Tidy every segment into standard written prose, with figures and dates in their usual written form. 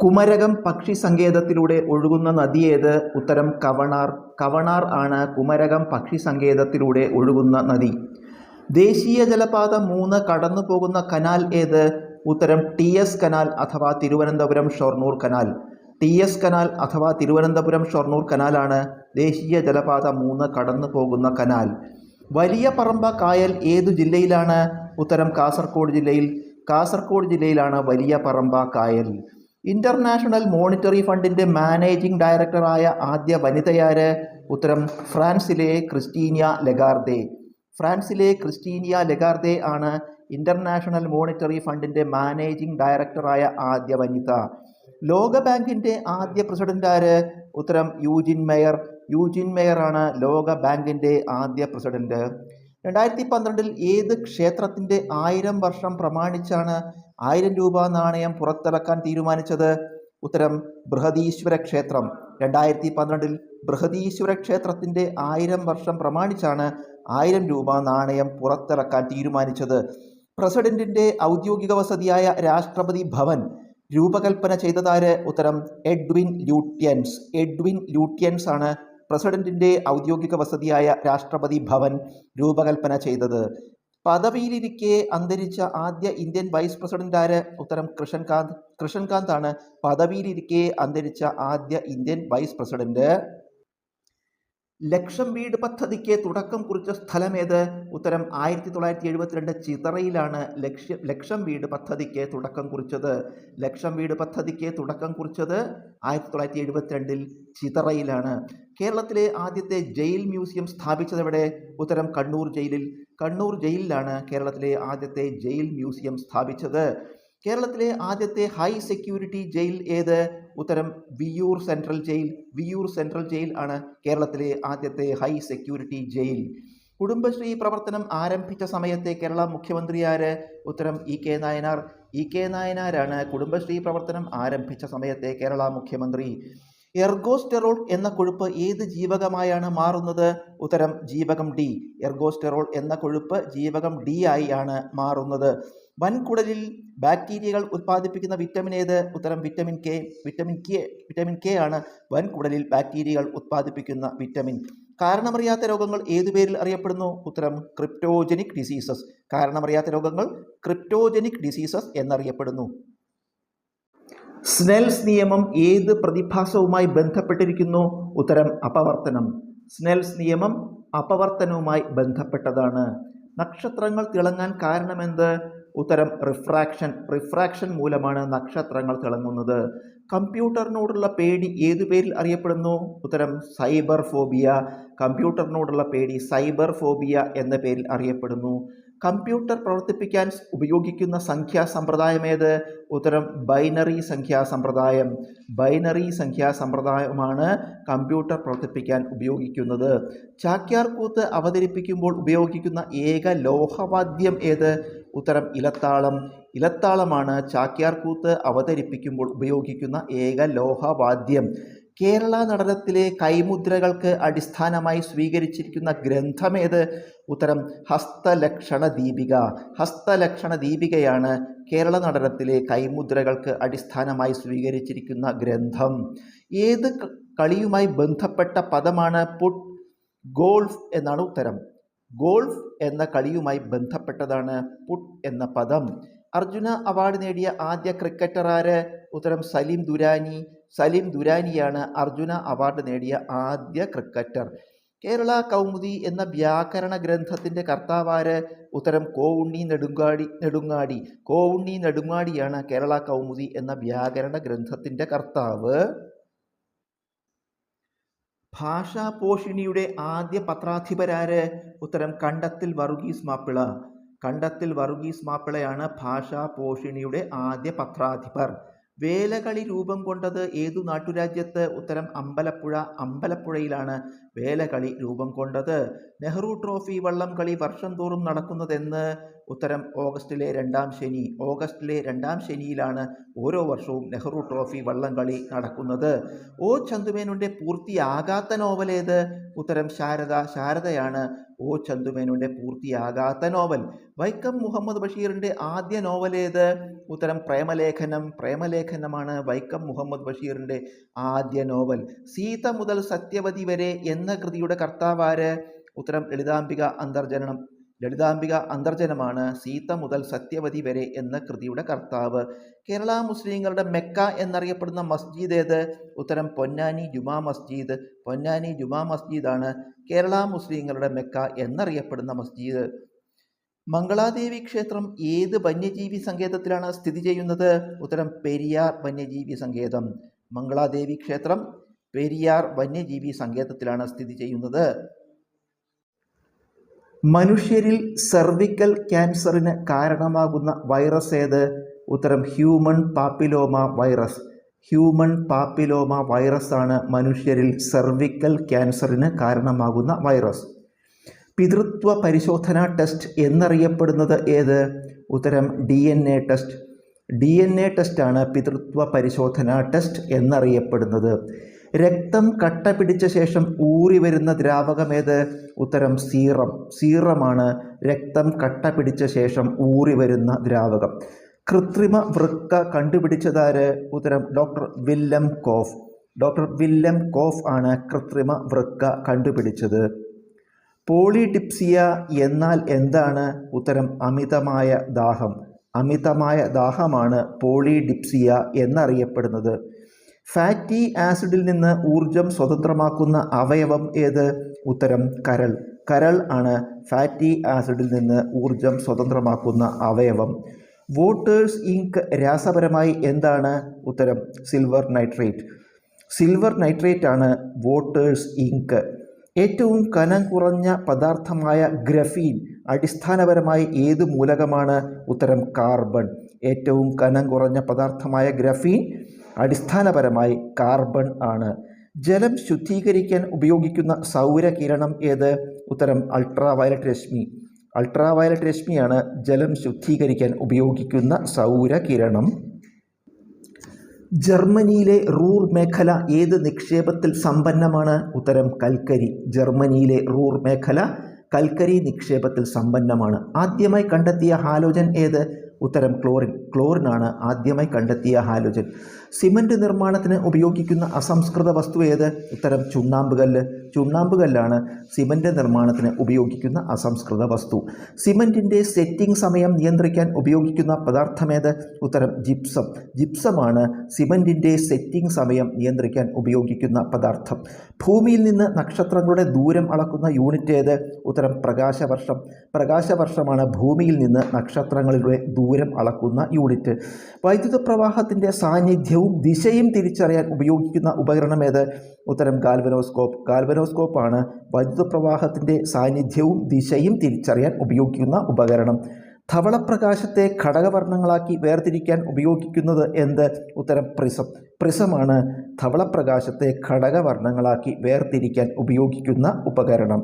കുമരകം പക്ഷി സങ്കേതത്തിലൂടെ ഒഴുകുന്ന നദിയേത്? ഉത്തരം കവണാർ. കവണാർ ആണ് കുമരകം പക്ഷി സങ്കേതത്തിലൂടെ ഒഴുകുന്ന നദി. ദേശീയ ജലപാത 3 കടന്നു പോകുന്ന കനാൽ ഏത്? ഉത്തരം TS കനാൽ അഥവാ Thiruvananthapuram Shoranur canal. TS canal അഥവാ തിരുവനന്തപുരം ഷൊർണൂർ കനാലാണ് ദേശീയ ജലപാത 3 കടന്നു പോകുന്ന കനാൽ. വലിയ പറമ്പ കായൽ ഏതു ജില്ലയിലാണ്? ഉത്തരം കാസർഗോഡ് ജില്ലയിൽ. കാസർഗോഡ് ജില്ലയിലാണ് വലിയ പറമ്പ കായൽ. ഇന്റർനാഷണൽ മോണിറ്ററി ഫണ്ടിന്റെ മാനേജിംഗ് ഡയറക്ടറായ ആദ്യ വനിതയാര്? ഉത്തരം ഫ്രാൻസിലെ ക്രിസ്റ്റീനിയ ലഗാർദെ. ഫ്രാൻസിലെ ക്രിസ്റ്റീനിയ ലഗാർദെ ആണ് ഇന്റർനാഷണൽ മോണിറ്ററി ഫണ്ടിന്റെ മാനേജിംഗ് ഡയറക്ടറായ ആദ്യ വനിത. ലോകബാങ്കിന്റെ ആദ്യ പ്രസിഡന്റ് ആര്? ഉത്തരം യൂജിൻ മേയർ. യൂജിൻ മേയർ ആണ് ലോക ബാങ്കിന്റെ ആദ്യ പ്രസിഡന്റ്. 2012 ഏത് ക്ഷേത്രത്തിന്റെ 1000 വർഷം പ്രമാണിച്ചാണ് 1000 രൂപ നാണയം പുറത്തിറക്കാൻ തീരുമാനിച്ചത്? ഉത്തരം ബൃഹദീശ്വര ക്ഷേത്രം. 2012 ബൃഹദീശ്വര ക്ഷേത്രത്തിന്റെ 1000 വർഷം പ്രമാണിച്ചാണ് 1000 രൂപ നാണയം പുറത്തിറക്കാൻ തീരുമാനിച്ചത്. പ്രസിഡന്റിന്റെ ഔദ്യോഗിക വസതിയായ രാഷ്ട്രപതി ഭവൻ രൂപകൽപ്പന ചെയ്തതാര്? ഉത്തരം എഡ്വിൻ ലൂട്യൻസ്. എഡ്വിൻ ലൂട്യൻസ് ആണ് പ്രസിഡന്റിന്റെ ഔദ്യോഗിക വസതിയായ രാഷ്ട്രപതി ഭവൻ രൂപകൽപ്പന ചെയ്തത്. പദവിയിലിരിക്കെ അന്തരിച്ച ആദ്യ ഇന്ത്യൻ വൈസ് പ്രസിഡന്റ് ആര്? ഉത്തരം കൃഷൻകാന്ത്. കൃഷൻകാന്ത് ആണ് പദവിയിലിരിക്കെ അന്തരിച്ച ആദ്യ ഇന്ത്യൻ വൈസ് പ്രസിഡന്റ്. ലക്ഷം വീട് പദ്ധതിക്ക് തുടക്കം കുറിച്ച സ്ഥലമേത്? ഉത്തരം 1972 ചിതറയിലാണ് ലക്ഷം വീട് പദ്ധതിക്ക് തുടക്കം കുറിച്ചത്. ലക്ഷം വീട് പദ്ധതിക്ക് തുടക്കം കുറിച്ചത് 1972 ചിതറയിലാണ്. കേരളത്തിലെ ആദ്യത്തെ ജയിൽ മ്യൂസിയം സ്ഥാപിച്ചതെവിടെ? ഉത്തരം കണ്ണൂർ ജയിലിൽ. കണ്ണൂർ ജയിലിലാണ് കേരളത്തിലെ ആദ്യത്തെ ജയിൽ മ്യൂസിയം സ്ഥാപിച്ചത്. കേരളത്തിലെ ആദ്യത്തെ ഹൈ സെക്യൂരിറ്റി ജയിൽ ഏത്? ഉത്തരം Viyyur central jail. Viyyur central jail ആണ് കേരളത്തിലെ ആദ്യത്തെ ഹൈ സെക്യൂരിറ്റി ജയിൽ. കുടുംബശ്രീ പ്രവർത്തനം ആരംഭിച്ച സമയത്തെ കേരള മുഖ്യമന്ത്രി ആര്? ഉത്തരം EK നായനാർ. EK നായനാരാണ് കുടുംബശ്രീ പ്രവർത്തനം ആരംഭിച്ച സമയത്തെ കേരള മുഖ്യമന്ത്രി. എർഗോസ്റ്റെറോൾ എന്ന കൊഴുപ്പ് ഏത് ജീവകമായാണ് മാറുന്നത്? ഉത്തരം ജീവകം D. എർഗോസ്റ്റെറോൾ എന്ന കൊഴുപ്പ് ജീവകം D ആയി ആണ് മാറുന്നത്. വൻകുടലിൽ ബാക്ടീരിയകൾ ഉത്പാദിപ്പിക്കുന്ന വിറ്റമിൻ ഏത്? ഉത്തരം വിറ്റമിൻ K. വിറ്റമിൻ K ആണ് വൻകുടലിൽ ബാക്ടീരിയകൾ ഉത്പാദിപ്പിക്കുന്ന വിറ്റമിൻ. കാരണമറിയാത്ത രോഗങ്ങൾ ഏതു പേരിൽ അറിയപ്പെടുന്നു? ഉത്തരം ക്രിപ്റ്റോജനിക് ഡിസീസസ്. കാരണമറിയാത്ത രോഗങ്ങൾ ക്രിപ്റ്റോജനിക് ഡിസീസസ് എന്നറിയപ്പെടുന്നു. സ്നെൽസ് നിയമം ഏത് പ്രതിഭാസവുമായി ബന്ധപ്പെട്ടിരിക്കുന്നു? ഉത്തരം അപവർത്തനം. സ്നെൽസ് നിയമം അപവർത്തനവുമായി ബന്ധപ്പെട്ടതാണ്. നക്ഷത്രങ്ങൾ തിളങ്ങാൻ കാരണമെന്ത്? ഉത്തരം റിഫ്രാക്ഷൻ. റിഫ്രാക്ഷൻ മൂലമാണ് നക്ഷത്രങ്ങൾ തിളങ്ങുന്നത്. കമ്പ്യൂട്ടറിനോടുള്ള പേടി ഏതു പേരിൽ അറിയപ്പെടുന്നു? ഉത്തരം സൈബർ ഫോബിയ. കമ്പ്യൂട്ടറിനോടുള്ള പേടി സൈബർ ഫോബിയ എന്ന പേരിൽ അറിയപ്പെടുന്നു. കമ്പ്യൂട്ടർ പ്രവർത്തിപ്പിക്കാൻ ഉപയോഗിക്കുന്ന സംഖ്യാ സമ്പ്രദായം ഏത്? ഉത്തരം ബൈനറി സംഖ്യാ സമ്പ്രദായം. ബൈനറി സംഖ്യാ സമ്പ്രദായമാണ് കമ്പ്യൂട്ടർ പ്രവർത്തിപ്പിക്കാൻ ഉപയോഗിക്കുന്നത്. ചാക്യാർകൂത്ത് അവതരിപ്പിക്കുമ്പോൾ ഉപയോഗിക്കുന്ന ഏക ലോഹവാദ്യം ഏത്? ഉത്തരം ഇലത്താളം. ഇലത്താളമാണ് ചാക്യാർകൂത്ത് അവതരിപ്പിക്കുമ്പോൾ ഉപയോഗിക്കുന്ന ഏക ലോഹവാദ്യം. കേരള നടനത്തിലെ കൈമുദ്രകൾക്ക് അടിസ്ഥാനമായി സ്വീകരിച്ചിരിക്കുന്ന ഗ്രന്ഥമേത്? ഉത്തരം ഹസ്തലക്ഷണ ദീപിക. ഹസ്തലക്ഷണ ദീപികയാണ് കേരള നടനത്തിലെ കൈമുദ്രകൾക്ക് അടിസ്ഥാനമായി സ്വീകരിച്ചിരിക്കുന്ന ഗ്രന്ഥം. ഏത് കളിയുമായി ബന്ധപ്പെട്ട പദമാണ് പുട്ട്? ഗോൾഫ് എന്നാണ് ഉത്തരം. ഗോൾഫ് എന്ന കളിയുമായി ബന്ധപ്പെട്ടതാണ് പുട്ട് എന്ന പദം. അർജുന അവാർഡ് നേടിയ ആദ്യ ക്രിക്കറ്റർ ആര്? ഉത്തരം സലിം ദുരാനി. സലിം ദുരാനിയാണ് അർജുന അവാർഡ് നേടിയ ആദ്യ ക്രിക്കറ്റർ. കേരള കൗമുദി എന്ന വ്യാകരണ ഗ്രന്ഥത്തിന്റെ കർത്താവാര്? ഉത്തരം കോവുണ്ണി നെടുങ്ങാടി. കോവുണ്ണി നെടുങ്ങാടിയാണ് കേരള കൗമുദി എന്ന വ്യാകരണ ഗ്രന്ഥത്തിന്റെ കർത്താവ്. ഭാഷാപോഷിണിയുടെ ആദ്യ പത്രാധിപരാര്? ഉത്തരം കണ്ടത്തിൽ വർഗീസ് മാപ്പിള. കണ്ടത്തിൽ വർഗീസ് മാപ്പിളയാണ് ഭാഷാപോഷിണിയുടെ ആദ്യ പത്രാധിപർ. വേലകളി രൂപം കൊണ്ടത് ഏതു നാട്ടുരാജ്യത്ത്? ഉത്തരം അമ്പലപ്പുഴ. അമ്പലപ്പുഴയിലാണ് വേലകളി രൂപം കൊണ്ടത്. നെഹ്റു ട്രോഫി വള്ളംകളി വർഷം തോറും നടക്കുന്നതെന്ന്? ഉത്തരം ഓഗസ്റ്റിലെ 2ാം ശനി. ഓഗസ്റ്റിലെ 2ാം ശനിയിലാണ് ഓരോ വർഷവും നെഹ്റു ട്രോഫി വള്ളംകളി നടക്കുന്നത്. O ചന്തുമേനോന്റെ പൂർത്തിയാകാത്ത നോവൽ ഏത്? ഉത്തരം ശാരദ. ശാരദയാണ് ഒ ചന്തുമേനോൻ്റെ പൂർത്തിയാകാത്ത നോവൽ. വൈക്കം മുഹമ്മദ് ബഷീറിൻ്റെ ആദ്യ നോവൽ ഏത്? ഉത്തരം പ്രേമലേഖനം. പ്രേമലേഖനമാണ് വൈക്കം മുഹമ്മദ് ബഷീറിൻ്റെ ആദ്യ നോവൽ. സീത മുതൽ സത്യവതി വരെ എന്ന കൃതിയുടെ കർത്താവാര്? ഉത്തരം ലളിതാംബിക അന്തർജനം. ലളിതാംബിക അന്തർജനമാണ് സീത മുതൽ സത്യവതി വരെ എന്ന കൃതിയുടെ കർത്താവ്. കേരള മുസ്ലിങ്ങളുടെ മെക്ക എന്നറിയപ്പെടുന്ന മസ്ജിദ് ഏത്? ഉത്തരം പൊന്നാനി ജുമാ മസ്ജിദ്. പൊന്നാനി ജുമാ മസ്ജിദാണ് കേരള മുസ്ലിങ്ങളുടെ മെക്ക എന്നറിയപ്പെടുന്ന മസ്ജിദ്. മംഗളാദേവി ക്ഷേത്രം ഏത് വന്യജീവി സങ്കേതത്തിലാണ് സ്ഥിതി ചെയ്യുന്നത്? ഉത്തരം പെരിയാർ വന്യജീവി സങ്കേതം. മംഗളാദേവി ക്ഷേത്രം പെരിയാർ വന്യജീവി സങ്കേതത്തിലാണ് സ്ഥിതി ചെയ്യുന്നത്. മനുഷ്യരിൽ സെർവിക്കൽ ക്യാൻസറിന് കാരണമാകുന്ന വൈറസ് ഏത്? ഉത്തരം human papilloma virus. Human papilloma virus ആണ് മനുഷ്യരിൽ സെർവിക്കൽ ക്യാൻസറിന് കാരണമാകുന്ന വൈറസ്. പിതൃത്വ പരിശോധനാ ടെസ്റ്റ് എന്നറിയപ്പെടുന്നത് ഏത്? ഉത്തരം DNA ടെസ്റ്റ്. DNA ടെസ്റ്റാണ് പിതൃത്വ പരിശോധനാ ടെസ്റ്റ് എന്നറിയപ്പെടുന്നത്. രക്തം കട്ട പിടിച്ച ശേഷം ഊറി വരുന്ന ദ്രാവകമേത്? ഉത്തരം സീറം. സീറമാണ് രക്തം കട്ട പിടിച്ച ശേഷം ഊറി വരുന്ന ദ്രാവകം. കൃത്രിമ വൃക്ക കണ്ടുപിടിച്ചതാര്? ഉത്തരം ഡോക്ടർ വില്യം കോഫ്. ഡോക്ടർ വില്യം കോഫ് ആണ് കൃത്രിമ വൃക്ക കണ്ടുപിടിച്ചത്. പോളിഡിപ്സിയ എന്നാൽ എന്താണ്? ഉത്തരം അമിതമായ ദാഹം. അമിതമായ ദാഹമാണ് പോളിഡിപ്സിയ എന്നറിയപ്പെടുന്നത്. ഫാറ്റി ആസിഡിൽ നിന്ന് ഊർജം സ്വതന്ത്രമാക്കുന്ന അവയവം ഏത്? ഉത്തരം കരൾ. കരൾ ആണ് ഫാറ്റി ആസിഡിൽ നിന്ന് ഊർജം സ്വതന്ത്രമാക്കുന്ന അവയവം. വോട്ടേഴ്സ് ഇങ്ക് രാസപരമായി എന്താണ്? ഉത്തരം സിൽവർ നൈട്രേറ്റ്. സിൽവർ നൈട്രേറ്റ് ആണ് വോട്ടേഴ്സ് ഇങ്ക്. ഏറ്റവും കനം കുറഞ്ഞ പദാർത്ഥമായ ഗ്രഫീൻ അടിസ്ഥാനപരമായി ഏത് മൂലകമാണ്? ഉത്തരം കാർബൺ. ഏറ്റവും കനം കുറഞ്ഞ പദാർത്ഥമായ ഗ്രഫീൻ അടിസ്ഥാനപരമായി കാർബൺ ആണ്. ജലം ശുദ്ധീകരിക്കാൻ ഉപയോഗിക്കുന്ന സൗരകിരണം ഏത്? ഉത്തരം അൾട്രാവയലറ്റ് രശ്മി. അൾട്രാവയലറ്റ് രശ്മിയാണ് ജലം ശുദ്ധീകരിക്കാൻ ഉപയോഗിക്കുന്ന സൗരകിരണം. ജർമ്മനിയിലെ റൂർ മേഖല ഏത് നിക്ഷേപത്തിൽ സമ്പന്നമാണ്? ഉത്തരം കൽക്കരി. ജർമ്മനിയിലെ റൂർ മേഖല കൽക്കരി നിക്ഷേപത്തിൽ സമ്പന്നമാണ്. ആദ്യമായി കണ്ടെത്തിയ ഹാലോജൻ ഏത്? ഉത്തരം ക്ലോറിൻ. ക്ലോറിനാണ് ആദ്യമായി കണ്ടെത്തിയ ഹാലോജൻ. സിമൻറ്റ് നിർമ്മാണത്തിന് ഉപയോഗിക്കുന്ന അസംസ്കൃത വസ്തു ഏത്? ഉത്തരം ചുണ്ണാമ്പുകല്ല്. ചുണ്ണാമ്പുകല്ലാണ് സിമൻറ്റ് നിർമ്മാണത്തിന് ഉപയോഗിക്കുന്ന അസംസ്കൃത വസ്തു. സിമൻറ്റിൻ്റെ സെറ്റിംഗ് സമയം നിയന്ത്രിക്കാൻ ഉപയോഗിക്കുന്ന പദാർത്ഥമേത്? ഉത്തരം ജിപ്സം. ജിപ്സമാണ് സിമൻറ്റിൻ്റെ സെറ്റിംഗ് സമയം നിയന്ത്രിക്കാൻ ഉപയോഗിക്കുന്ന പദാർത്ഥം. ഭൂമിയിൽ നിന്ന് നക്ഷത്രങ്ങളുടെ ദൂരം അളക്കുന്ന യൂണിറ്റ് ഏത്? ഉത്തരം പ്രകാശവർഷം. പ്രകാശവർഷമാണ് ഭൂമിയിൽ നിന്ന് നക്ഷത്രങ്ങളുടെ ദൂരം അളക്കുന്ന യൂണിറ്റ്. വൈദ്യുത പ്രവാഹത്തിൻ്റെ സാന്നിധ്യവും ദിശയും തിരിച്ചറിയാൻ ഉപയോഗിക്കുന്ന ഉപകരണം ഏത്? ഉത്തരം ഗാൽവനോസ്കോപ്പ്. ഗാൽവനോസ്കോപ്പാണ് വൈദ്യുത പ്രവാഹത്തിൻ്റെ സാന്നിധ്യവും ദിശയും തിരിച്ചറിയാൻ ഉപയോഗിക്കുന്ന ഉപകരണം. ധവളപ്രകാശത്തെ ഘടകവർണ്ണങ്ങളാക്കി വേർതിരിക്കാൻ ഉപയോഗിക്കുന്നത് എന്ത്? ഉത്തരം പ്രിസം. പ്രിസമാണ് ധവളപ്രകാശത്തെ ഘടകവർണ്ണങ്ങളാക്കി വേർതിരിക്കാൻ ഉപയോഗിക്കുന്ന ഉപകരണം.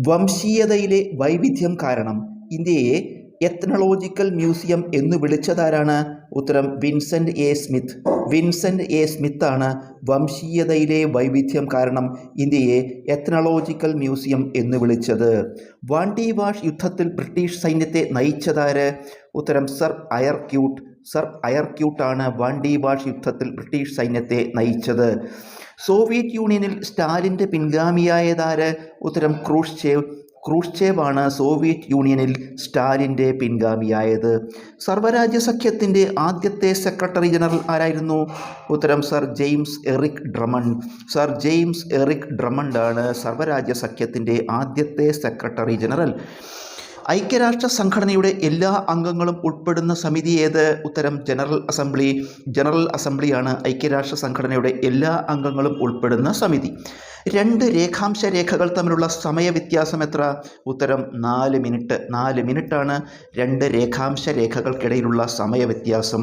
വംശീയതയിലെ വൈവിധ്യം കാരണം ഇന്ത്യയെ എത്നോളജിക്കൽ മ്യൂസിയം എന്ന് വിളിച്ചതാരാണ്? ഉത്തരം Vincent A Smith. Vincent A സ്മിത്താണ് വംശീയതയിലെ വൈവിധ്യം കാരണം ഇന്ത്യയെ എത്നോളജിക്കൽ മ്യൂസിയം എന്ന് വിളിച്ചത്. വാണ്ടി വാഷ് യുദ്ധത്തിൽ ബ്രിട്ടീഷ് സൈന്യത്തെ നയിച്ചതാര്? ഉത്തരം സർ അയർക്യൂട്ട്. സർ അയർക്യൂട്ടാണ് വാണ്ടി വാഷ് യുദ്ധത്തിൽ ബ്രിട്ടീഷ് സൈന്യത്തെ നയിച്ചത്. സോവിയറ്റ് യൂണിയനിൽ സ്റ്റാലിൻ്റെ പിൻഗാമിയായതാര്? ഉത്തരം ക്രൂഷ്ചേവ്. ക്രൂഷ്ചേവാണ് സോവിയറ്റ് യൂണിയനിൽ സ്റ്റാലിൻ്റെ പിൻഗാമിയായത്. സർവ്വരാജ്യ സഖ്യത്തിൻ്റെ ആദ്യത്തെ സെക്രട്ടറി ജനറൽ ആരായിരുന്നു? ഉത്തരം sir James Eric Drummond. Sir James Eric ഡ്രമണ്ടാണ് സർവ്വരാജ്യ സഖ്യത്തിൻ്റെ ആദ്യത്തെ സെക്രട്ടറി ജനറൽ. ഐക്യരാഷ്ട്ര സംഘടനയുടെ എല്ലാ അംഗങ്ങളും ഉൾപ്പെടുന്ന സമിതി ഏത്? ഉത്തരം ജനറൽ അസംബ്ലി. ജനറൽ അസംബ്ലിയാണ് ഐക്യരാഷ്ട്ര സംഘടനയുടെ എല്ലാ അംഗങ്ങളും ഉൾപ്പെടുന്ന സമിതി. രണ്ട് രേഖാംശ രേഖകൾ തമ്മിലുള്ള സമയവ്യത്യാസം എത്ര? ഉത്തരം 4 മിനിറ്റ്. 4 മിനിറ്റാണ് രണ്ട് രേഖാംശ രേഖകൾക്കിടയിലുള്ള സമയവ്യത്യാസം.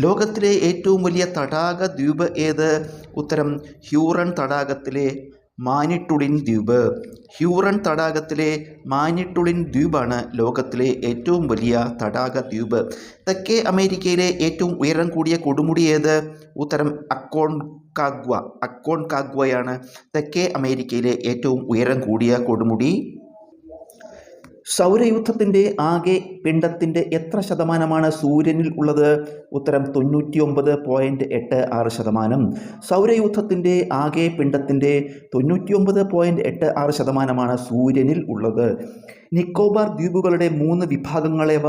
ലോകത്തിലെ ഏറ്റവും വലിയ തടാക ദ്വീപ് ഏത്? ഉത്തരം ഹ്യൂറൺ തടാകത്തിലെ മാനിട്ടുളിൻ ദ്വീപ്. ഹ്യൂറൺ തടാകത്തിലെ മാനിട്ടുളിൻ ദ്വീപാണ് ലോകത്തിലെ ഏറ്റവും വലിയ തടാക ദ്വീപ്. തെക്കേ അമേരിക്കയിലെ ഏറ്റവും ഉയരം കൂടിയ കൊടുമുടി ഏത്? ഉത്തരം അക്കോൺകാഗ്വയാണ് തെക്കേ അമേരിക്കയിലെ ഏറ്റവും ഉയരം കൂടിയ കൊടുമുടി. സൗരയൂഥത്തിൻ്റെ ആകെ പിണ്ഡത്തിൻ്റെ എത്ര ശതമാനമാണ് സൂര്യനിൽ ഉള്ളത്? ഉത്തരം 99.86%. സൗരയൂഥത്തിൻ്റെ ആകെ പിണ്ഡത്തിൻ്റെ 99.86% സൂര്യനിൽ ഉള്ളത്. നിക്കോബാർ ദ്വീപുകളുടെ 3 വിഭാഗങ്ങളേവ?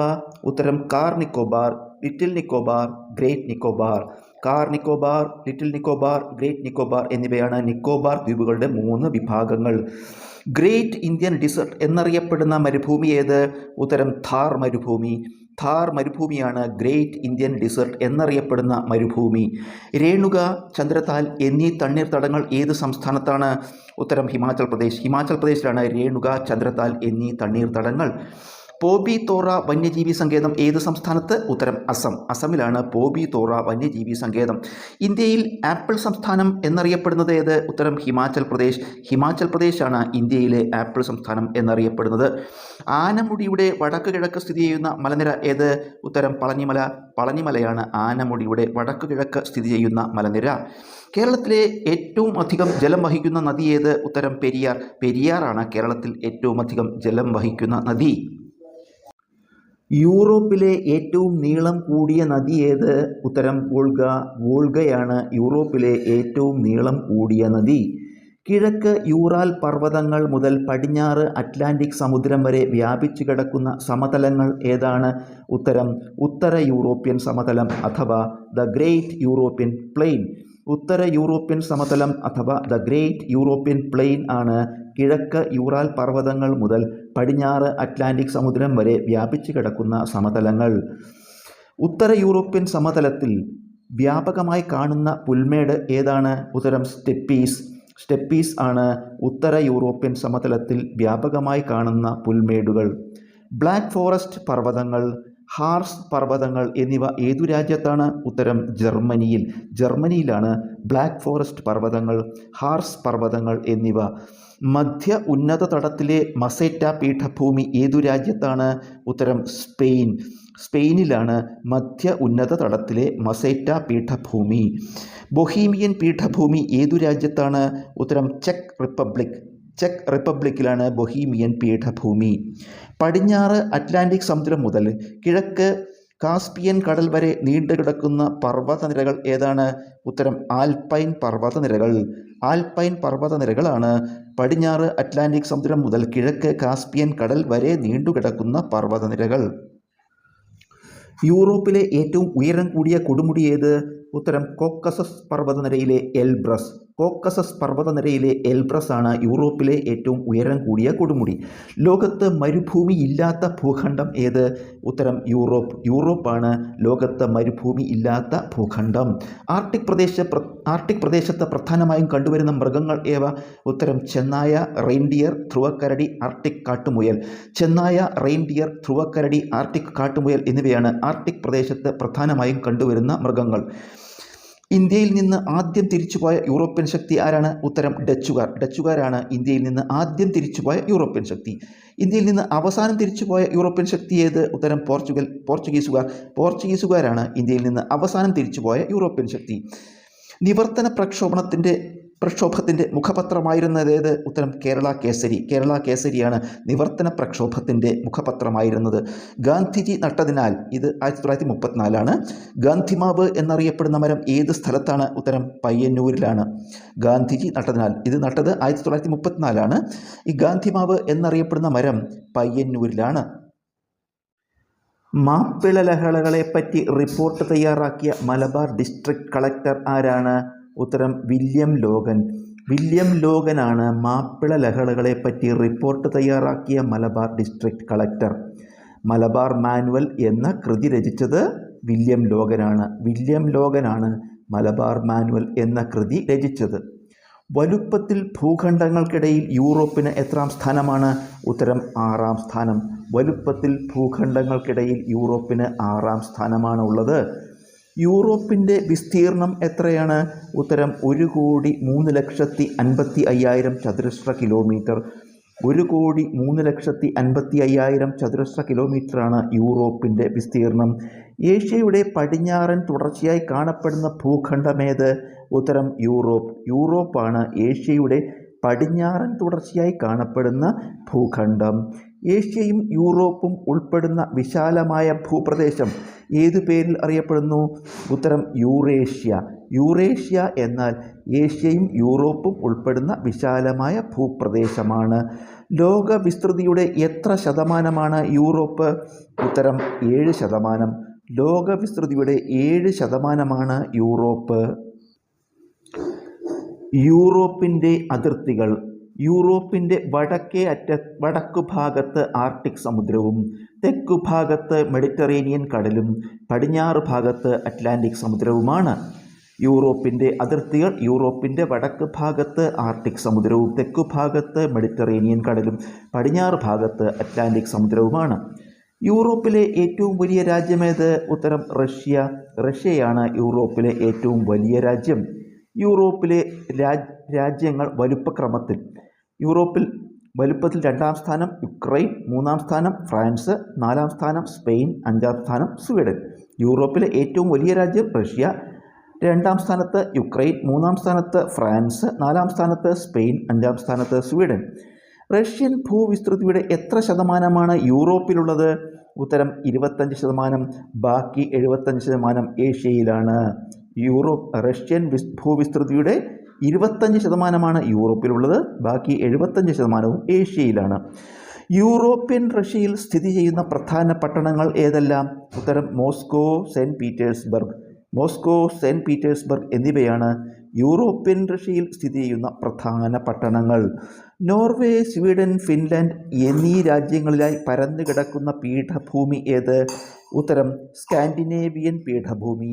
ഉത്തരം car Nicobar, little Nicobar, great Nicobar. Car Nicobar, little Nicobar, great Nicobar എന്നിവയാണ് നിക്കോബാർ ദ്വീപുകളുടെ 3 വിഭാഗങ്ങൾ. ഗ്രേറ്റ് ഇന്ത്യൻ ഡിസർട്ട് എന്നറിയപ്പെടുന്ന മരുഭൂമി ഏത്? ഉത്തരം ഥാർ മരുഭൂമി. ഥാർ മരുഭൂമിയാണ് ഗ്രേറ്റ് ഇന്ത്യൻ ഡിസർട്ട് എന്നറിയപ്പെടുന്ന മരുഭൂമി. രേണുക, ചന്ദ്രതാൽ എന്നീ തണ്ണീർത്തടങ്ങൾ ഏത് സംസ്ഥാനത്താണ്? ഉത്തരം ഹിമാചൽ പ്രദേശ്. ഹിമാചൽ പ്രദേശിലാണ് രേണുക, ചന്ദ്രതാൽ എന്നീ തണ്ണീർത്തടങ്ങൾ. പോബി തോറ വന്യജീവി സങ്കേതം ഏത് സംസ്ഥാനത്ത്? ഉത്തരം അസം. അസമിലാണ് പോബി തോറ വന്യജീവി സങ്കേതം. ഇന്ത്യയിൽ ആപ്പിൾ സംസ്ഥാനം എന്നറിയപ്പെടുന്നത് ഏത്? ഉത്തരം ഹിമാചൽ പ്രദേശ്. ഹിമാചൽ പ്രദേശാണ് ഇന്ത്യയിലെ ആപ്പിൾ സംസ്ഥാനം എന്നറിയപ്പെടുന്നത്. ആനമുടിയുടെ വടക്ക് കിഴക്ക് സ്ഥിതി ചെയ്യുന്ന മലനിര ഏത്? ഉത്തരം പളനിമല. പളനിമലയാണ് ആനമുടിയുടെ വടക്ക് കിഴക്ക് സ്ഥിതി ചെയ്യുന്ന മലനിര. കേരളത്തിലെ ഏറ്റവും അധികം ജലം വഹിക്കുന്ന നദി ഏത്? ഉത്തരം പെരിയാർ. പെരിയാറാണ് കേരളത്തിൽ ഏറ്റവും അധികം ജലം വഹിക്കുന്ന നദി. യൂറോപ്പിലെ ഏറ്റവും നീളം കൂടിയ നദി ഏത്? ഉത്തരം വോൾഗ. വോൾഗയാണ് യൂറോപ്പിലെ ഏറ്റവും നീളം കൂടിയ നദി. കിഴക്ക് യൂറാൽ പർവ്വതങ്ങൾ മുതൽ പടിഞ്ഞാറ് അറ്റ്ലാന്റിക് സമുദ്രം വരെ വ്യാപിച്ചു കിടക്കുന്ന സമതലങ്ങൾ ഏതാണ്? ഉത്തരം ഉത്തര യൂറോപ്യൻ സമതലം അഥവാ ദ ഗ്രേറ്റ് യൂറോപ്യൻ പ്ലെയിൻ. ഉത്തര യൂറോപ്യൻ സമതലം അഥവാ ദ ഗ്രേറ്റ് യൂറോപ്യൻ പ്ലെയിൻ ആണ് കിഴക്ക് യൂറാൽ പർവ്വതങ്ങൾ മുതൽ പടിഞ്ഞാറ് അറ്റ്ലാന്റിക് സമുദ്രം വരെ വ്യാപിച്ചു കിടക്കുന്ന സമതലങ്ങൾ. ഉത്തര യൂറോപ്യൻ സമതലത്തിൽ വ്യാപകമായി കാണുന്ന പുൽമേട് ഏതാണ്? ഉത്തരം സ്റ്റെപ്പീസ്. സ്റ്റെപ്പീസ് ആണ് ഉത്തര യൂറോപ്യൻ സമതലത്തിൽ വ്യാപകമായി കാണുന്ന പുൽമേടുകൾ. ബ്ലാക്ക് ഫോറസ്റ്റ് പർവ്വതങ്ങൾ, ഹാർസ് പർവ്വതങ്ങൾ എന്നിവ ഏതു രാജ്യത്താണ്? ഉത്തരം ജർമ്മനിയിൽ. ജർമ്മനിയിലാണ് ബ്ലാക്ക് ഫോറസ്റ്റ് പർവ്വതങ്ങൾ, ഹാർസ് പർവ്വതങ്ങൾ എന്നിവ. മധ്യ ഉന്നത തടത്തിലെ മസേറ്റ പീഠഭൂമി ഏതു രാജ്യത്താണ്? ഉത്തരം സ്പെയിൻ. സ്പെയിനിലാണ് മധ്യ ഉന്നത തടത്തിലെ മസേറ്റ പീഠഭൂമി. ബൊഹീമിയൻ പീഠഭൂമി ഏതു രാജ്യത്താണ്? ഉത്തരം ചെക്ക് റിപ്പബ്ലിക്. ചെക്ക് റിപ്പബ്ലിക്കിലാണ് ബൊഹീമിയൻ പീഠഭൂമി. പടിഞ്ഞാറ് അറ്റ്ലാന്റിക് സമുദ്രം മുതൽ കിഴക്ക് കാസ്പിയൻ കടൽ വരെ നീണ്ടുകിടക്കുന്ന പർവ്വതനിരകൾ ഏതാണ്? ഉത്തരം ആൽപൈൻ പർവ്വതനിരകൾ. ആൽപൈൻ പർവ്വതനിരകളാണ് പടിഞ്ഞാറ് അറ്റ്ലാന്റിക് സമുദ്രം മുതൽ കിഴക്ക് കാസ്പിയൻ കടൽ വരെ നീണ്ടുകിടക്കുന്ന പർവ്വതനിരകൾ. യൂറോപ്പിലെ ഏറ്റവും ഉയരം കൂടിയ കൊടുമുടി ഏത്? ഉത്തരം കോക്കസസ് പർവ്വതനിരയിലെ എൽബ്രസ്. കോക്കസസ് പർവ്വതനിരയിലെ എൽബ്രസ് ആണ് യൂറോപ്പിലെ ഏറ്റവും ഉയരം കൂടിയ കൊടുമുടി. ലോകത്ത് മരുഭൂമി ഇല്ലാത്ത ഭൂഖണ്ഡം ഏത്? ഉത്തരം യൂറോപ്പ്. യൂറോപ്പാണ് ലോകത്ത് മരുഭൂമി ഇല്ലാത്ത ഭൂഖണ്ഡം. ആർട്ടിക് പ്രദേശത്ത് പ്രധാനമായും കണ്ടുവരുന്ന മൃഗങ്ങൾ ഏവ? ഉത്തരം ചെന്നായ, റെയിൻഡിയർ, ധ്രുവക്കരടി, ആർട്ടിക് കാട്ടുമുയൽ. ചെന്നായ, റെയിൻഡിയർ, ധ്രുവക്കരടി, ആർട്ടിക് കാട്ടുമുയൽ എന്നിവയാണ് ആർട്ടിക് പ്രദേശത്ത് പ്രധാനമായും കണ്ടുവരുന്ന മൃഗങ്ങൾ. ഇന്ത്യയിൽ നിന്ന് ആദ്യം തിരിച്ചുപോയ യൂറോപ്യൻ ശക്തി ആരാണ്? ഉത്തരം ഡച്ചുകാർ. ഡച്ചുകാരാണ് ഇന്ത്യയിൽ നിന്ന് ആദ്യം തിരിച്ചുപോയ യൂറോപ്യൻ ശക്തി. ഇന്ത്യയിൽ നിന്ന് അവസാനം തിരിച്ചുപോയ യൂറോപ്യൻ ശക്തി ഏത്? ഉത്തരം പോർച്ചുഗീസുകാർ. പോർച്ചുഗീസുകാരാണ് ഇന്ത്യയിൽ നിന്ന് അവസാനം തിരിച്ചുപോയ യൂറോപ്യൻ ശക്തി. നിവർത്തന പ്രക്ഷോഭത്തിൻ്റെ മുഖപത്രമായിരുന്നതേത്? ഉത്തരം കേരള കേസരി. കേരള കേസരിയാണ് നിവർത്തന പ്രക്ഷോഭത്തിൻ്റെ മുഖപത്രമായിരുന്നത്. ഗാന്ധിജി നട്ടതിനാൽ ഇത് 1934. ഗാന്ധിമാവ് എന്നറിയപ്പെടുന്ന മരം ഏത് സ്ഥലത്താണ്? ഉത്തരം പയ്യന്നൂരിലാണ്. ഗാന്ധിജി നട്ടതിനാൽ ഇത് നട്ടത് 1934. ഈ ഗാന്ധിമാവ് എന്നറിയപ്പെടുന്ന മരം പയ്യന്നൂരിലാണ്. മാപ്പിള ലഹളകളെപ്പറ്റി റിപ്പോർട്ട് തയ്യാറാക്കിയ മലബാർ ഡിസ്ട്രിക്ട് കളക്ടർ ആരാണ്? ഉത്തരം വില്യം ലോഗൻ. വില്യം ലോഗനാണ് മാപ്പിള ലഹളകളെപ്പറ്റി റിപ്പോർട്ട് തയ്യാറാക്കിയ Malabar district collector. Malabar manual എന്ന കൃതി രചിച്ചത് വില്യം ലോഗനാണ്. വില്യം ലോഗനാണ് മലബാർ മാനുവൽ എന്ന കൃതി രചിച്ചത്. വലുപ്പത്തിൽ ഭൂഖണ്ഡങ്ങൾക്കിടയിൽ യൂറോപ്പിന് എത്രാം സ്ഥാനമാണ്? ഉത്തരം 6ാം സ്ഥാനം. വലുപ്പത്തിൽ ഭൂഖണ്ഡങ്ങൾക്കിടയിൽ യൂറോപ്പിന് 6ാം സ്ഥാനമാണ് ഉള്ളത്. യൂറോപ്പിൻ്റെ വിസ്തീർണം എത്രയാണ്? ഉത്തരം 1,03,50,5000 ചതുരശ്ര കിലോമീറ്റർ. 1,03,50,5000 ചതുരശ്ര കിലോമീറ്ററാണ് യൂറോപ്പിൻ്റെ വിസ്തീർണം. ഏഷ്യയുടെ പടിഞ്ഞാറൻ തുടർച്ചയായി കാണപ്പെടുന്ന ഭൂഖണ്ഡമേത്? ഉത്തരം യൂറോപ്പ്. യൂറോപ്പാണ് ഏഷ്യയുടെ പടിഞ്ഞാറൻ തുടർച്ചയായി കാണപ്പെടുന്ന ഭൂഖണ്ഡം. ഏഷ്യയും യൂറോപ്പും ഉൾപ്പെടുന്ന വിശാലമായ ഭൂപ്രദേശം ഏതു പേരിൽ അറിയപ്പെടുന്നു? ഉത്തരം യൂറേഷ്യ. യൂറേഷ്യ എന്നാൽ ഏഷ്യയും യൂറോപ്പും ഉൾപ്പെടുന്ന വിശാലമായ ഭൂപ്രദേശമാണ്. ലോക വിസ്തൃതിയുടെ എത്ര ശതമാനമാണ് യൂറോപ്പ്? ഉത്തരം 7%. ലോക വിസ്തൃതിയുടെ 7%മാണ് യൂറോപ്പ്. യൂറോപ്പിൻ്റെ അതിർത്തികൾ. യൂറോപ്പിൻ്റെ വടക്കു ഭാഗത്ത് ആർട്ടിക് സമുദ്രവും തെക്കു ഭാഗത്ത് മെഡിറ്ററേനിയൻ കടലും പടിഞ്ഞാറ് ഭാഗത്ത് അറ്റ്ലാന്റിക് സമുദ്രവുമാണ്. യൂറോപ്പിൻ്റെ അതിർത്തികൾ യൂറോപ്പിൻ്റെ വടക്ക് ഭാഗത്ത് ആർട്ടിക് സമുദ്രവും തെക്കു ഭാഗത്ത് മെഡിറ്ററേനിയൻ കടലും പടിഞ്ഞാറ് ഭാഗത്ത് അറ്റ്ലാന്റിക് സമുദ്രവുമാണ്. യൂറോപ്പിലെ ഏറ്റവും വലിയ രാജ്യമേത്? ഉത്തരം റഷ്യ. റഷ്യയാണ് യൂറോപ്പിലെ ഏറ്റവും വലിയ രാജ്യം. യൂറോപ്പിലെ രാജ്യങ്ങൾ വലുപ്പക്രമത്തിൽ. യൂറോപ്പിൽ വലുപ്പത്തിൽ 2ാം സ്ഥാനം യുക്രൈൻ, 3ാം സ്ഥാനം ഫ്രാൻസ്, 4ാം സ്ഥാനം സ്പെയിൻ, 5ാം സ്ഥാനം സ്വീഡൻ. യൂറോപ്പിലെ ഏറ്റവും വലിയ രാജ്യം റഷ്യ, 2ാം സ്ഥാനത്ത് യുക്രൈൻ, 3ാം സ്ഥാനത്ത് ഫ്രാൻസ്, 4ാം സ്ഥാനത്ത് സ്പെയിൻ, 5ാം സ്ഥാനത്ത് സ്വീഡൻ. റഷ്യൻ ഭൂവിസ്തൃതിയുടെ എത്ര ശതമാനമാണ് യൂറോപ്പിലുള്ളത്? ഉത്തരം 25%. ബാക്കി 75% ഏഷ്യയിലാണ്. റഷ്യൻ ഭൂവിസ്തൃതിയുടെ 25%മാണ് യൂറോപ്പിലുള്ളത്. ബാക്കി 75%വും ഏഷ്യയിലാണ്. യൂറോപ്യൻ റഷ്യയിൽ സ്ഥിതി ചെയ്യുന്ന പ്രധാന പട്ടണങ്ങൾ ഏതെല്ലാം? ഉത്തരം മോസ്കോ, സെൻറ്റ് പീറ്റേഴ്സ്ബർഗ് എന്നിവയാണ് യൂറോപ്യൻ റഷ്യയിൽ സ്ഥിതി ചെയ്യുന്ന പ്രധാന പട്ടണങ്ങൾ. നോർവേ, സ്വീഡൻ, ഫിൻലാൻഡ് എന്നീ രാജ്യങ്ങളിലായി പരന്നു കിടക്കുന്ന പീഠഭൂമി ഏത്? ഉത്തരം സ്കാൻഡിനേവിയൻ പീഠഭൂമി.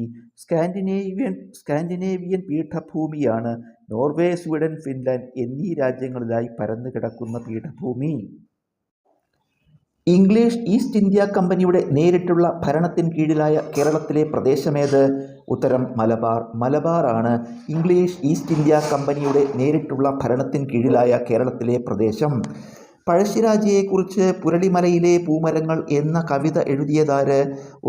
സ്കാൻഡിനേവിയൻ പീഠഭൂമിയാണ് നോർവേ, സ്വീഡൻ, ഫിൻലാൻഡ് എന്നീ രാജ്യങ്ങളിലായി പരന്നു കിടക്കുന്ന പീഠഭൂമി. ഇംഗ്ലീഷ് ഈസ്റ്റ് ഇന്ത്യ കമ്പനിയുടെ നേരിട്ടുള്ള ഭരണത്തിന് കീഴിലായ കേരളത്തിലെ പ്രദേശമേത്? ഉത്തരം മലബാർ. മലബാറാണ് ഇംഗ്ലീഷ് ഈസ്റ്റ് ഇന്ത്യ കമ്പനിയുടെ നേരിട്ടുള്ള ഭരണത്തിന് കീഴിലായ കേരളത്തിലെ പ്രദേശം. പഴശ്ശിരാജയെക്കുറിച്ച് പുരളിമലയിലെ പൂമരങ്ങൾ എന്ന കവിത എഴുതിയതാര്?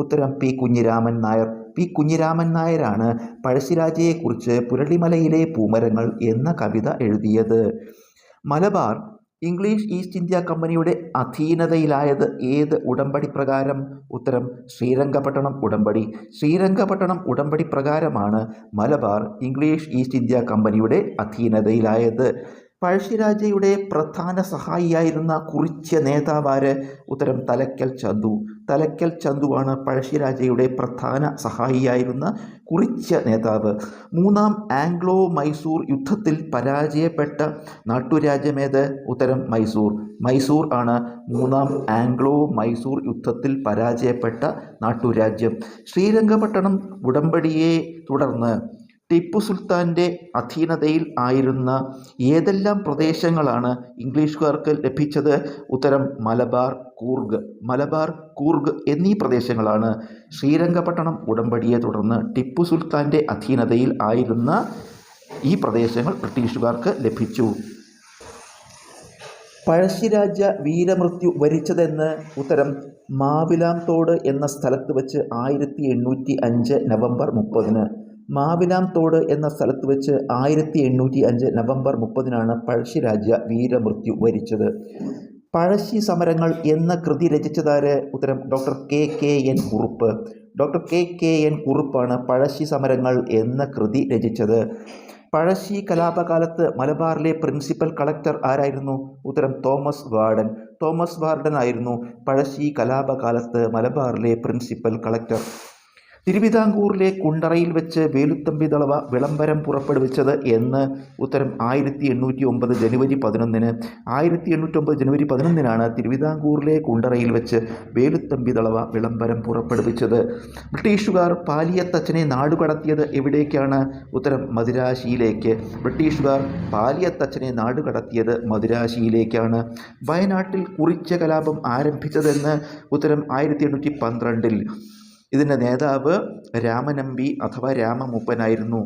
ഉത്തരം പി. കുഞ്ഞിരാമൻ നായർ. പി. കുഞ്ഞിരാമൻ നായരാണ് പഴശ്ശിരാജയെക്കുറിച്ച് പുരളിമലയിലെ പൂമരങ്ങൾ എന്ന കവിത എഴുതിയത്. മലബാർ ഇംഗ്ലീഷ് ഈസ്റ്റ് ഇന്ത്യ കമ്പനിയുടെ അധീനതയിലായത് ഏത് ഉടമ്പടി പ്രകാരം? ഉത്തരം ശ്രീരംഗപട്ടണം ഉടമ്പടി. ശ്രീരംഗപട്ടണം ഉടമ്പടി പ്രകാരമാണ് മലബാർ ഇംഗ്ലീഷ് ഈസ്റ്റ് ഇന്ത്യ കമ്പനിയുടെ അധീനതയിലായത്. പഴശ്ശിരാജയുടെ പ്രധാന സഹായിയായിരുന്ന കുറിച്യ നേതാവാര്? ഉത്തരം തലക്കൽ ചന്തു. തലക്കൽ ചന്തുവാണ് പഴശ്ശിരാജയുടെ പ്രധാന സഹായിയായിരുന്ന കുറിച്യ നേതാവ്. 3ാം ആംഗ്ലോ മൈസൂർ യുദ്ധത്തിൽ പരാജയപ്പെട്ട നാട്ടുരാജ്യമേത്? ഉത്തരം മൈസൂർ. മൈസൂർ ആണ് 3ാം ആംഗ്ലോ മൈസൂർ യുദ്ധത്തിൽ പരാജയപ്പെട്ട നാട്ടുരാജ്യം. ശ്രീരംഗപട്ടണം ഉടമ്പടിയെ തുടർന്ന് ടിപ്പു സുൽത്താൻ്റെ അധീനതയിൽ ആയിരുന്ന ഏതെല്ലാം പ്രദേശങ്ങളാണ് ഇംഗ്ലീഷുകാർക്ക് ലഭിച്ചത്? ഉത്തരം മലബാർ, കൂർഗ് എന്നീ പ്രദേശങ്ങളാണ് ശ്രീരംഗപട്ടണം ഉടമ്പടിയെ തുടർന്ന് ടിപ്പു സുൽത്താൻ്റെ അധീനതയിൽ ആയിരുന്ന ഈ പ്രദേശങ്ങൾ ബ്രിട്ടീഷുകാർക്ക് ലഭിച്ചു. പഴശ്ശിരാജ വീരമൃത്യു വരിച്ചതെന്ന്? ഉത്തരം മാവിലാംതോട് എന്ന സ്ഥലത്ത് വച്ച് 1805 നവംബർ 30. മാവിലാംതോട് എന്ന സ്ഥലത്ത് വെച്ച് 1805 നവംബർ 30 പഴശ്ശിരാജ വീരമൃത്യു വരിച്ചത്. പഴശ്ശി സമരങ്ങൾ എന്ന കൃതി രചിച്ചതാര്? ഉത്തരം doctor KKN Kurup. Doctor KKN കുറുപ്പാണ് പഴശ്ശി സമരങ്ങൾ എന്ന കൃതി രചിച്ചത്. പഴശ്ശി കലാപകാലത്ത് മലബാറിലെ പ്രിൻസിപ്പൽ കളക്ടർ ആരായിരുന്നു? ഉത്തരം തോമസ് വാർഡൻ. തോമസ് വാർഡൻ ആയിരുന്നു പഴശ്ശി കലാപകാലത്ത് മലബാറിലെ പ്രിൻസിപ്പൽ കളക്ടർ. തിരുവിതാംകൂറിലെ കുണ്ടറയിൽ വെച്ച് വേലുത്തമ്പി ദളവ വിളംബരം പുറപ്പെടുവിച്ചത് എന്ന്? ഉത്തരം 1809 ജനുവരി 11. 1809 ജനുവരി 11 തിരുവിതാംകൂറിലെ കുണ്ടറയിൽ വെച്ച് വേലുത്തമ്പി ദളവ വിളംബരം പുറപ്പെടുവിച്ചത്. ബ്രിട്ടീഷുകാർ പാലിയത്തച്ഛനെ നാടുകടത്തിയത് എവിടേക്കാണ്? ഉത്തരം മദിരാശിയിലേക്ക്. ബ്രിട്ടീഷുകാർ പാലിയത്തച്ഛനെ നാടുകടത്തിയത് മദിരാശിയിലേക്കാണ്. വയനാട്ടിൽ കുറിച്യ കലാപം ആരംഭിച്ചതെന്ന്? ഉത്തരം 1812. ഇതിൻ്റെ നേതാവ് രാമനമ്പി അഥവാ രാമമൂപ്പനായിരുന്നു.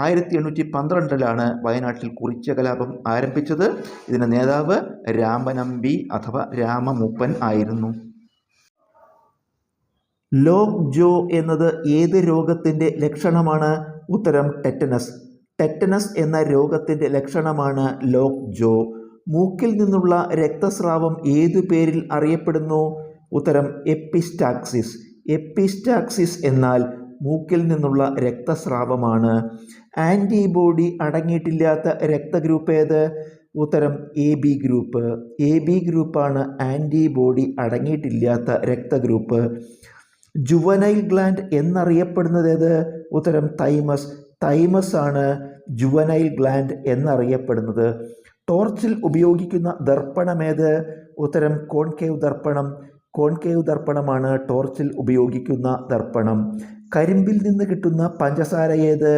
1812 വയനാട്ടിൽ കുറിച്യ കലാപം ആരംഭിച്ചത്. ഇതിൻ്റെ നേതാവ് രാമനമ്പി അഥവാ രാമമൂപ്പൻ ആയിരുന്നു. ലോക്ക് ജോ എന്നത് ഏത് രോഗത്തിൻ്റെ ലക്ഷണമാണ്? ഉത്തരം ടെറ്റനസ്. ടെറ്റനസ് എന്ന രോഗത്തിൻ്റെ ലക്ഷണമാണ് ലോക്ക് ജോ. മൂക്കിൽ നിന്നുള്ള രക്തസ്രാവം ഏതു പേരിൽ അറിയപ്പെടുന്നു? ഉത്തരം എപ്പിസ്റ്റാക്സിസ്. എപ്പിസ്റ്റാക്സിസ് എന്നാൽ മൂക്കിൽ നിന്നുള്ള രക്തസ്രാവമാണ്. ആൻറ്റിബോഡി അടങ്ങിയിട്ടില്ലാത്ത രക്തഗ്രൂപ്പ് ഏത്? ഉത്തരം A B group. A B ഗ്രൂപ്പാണ് ആൻറ്റിബോഡി അടങ്ങിയിട്ടില്ലാത്ത രക്തഗ്രൂപ്പ്. ജുവനൈൽ ഗ്ലാൻഡ് എന്നറിയപ്പെടുന്നത് ഏത്? ഉത്തരം തൈമസ്. തൈമസ് ആണ് ജുവനൈൽ ഗ്ലാൻഡ് എന്നറിയപ്പെടുന്നത്. ടോർച്ചിൽ ഉപയോഗിക്കുന്ന ദർപ്പണമേത്? ഉത്തരം കോൺകേവ് ദർപ്പണം. കോൺകേവ് ദർപ്പണമാണ് ടോർച്ചിൽ ഉപയോഗിക്കുന്ന ദർപ്പണം. കരിമ്പിൽ നിന്ന് കിട്ടുന്ന പഞ്ചസാര ഏത്?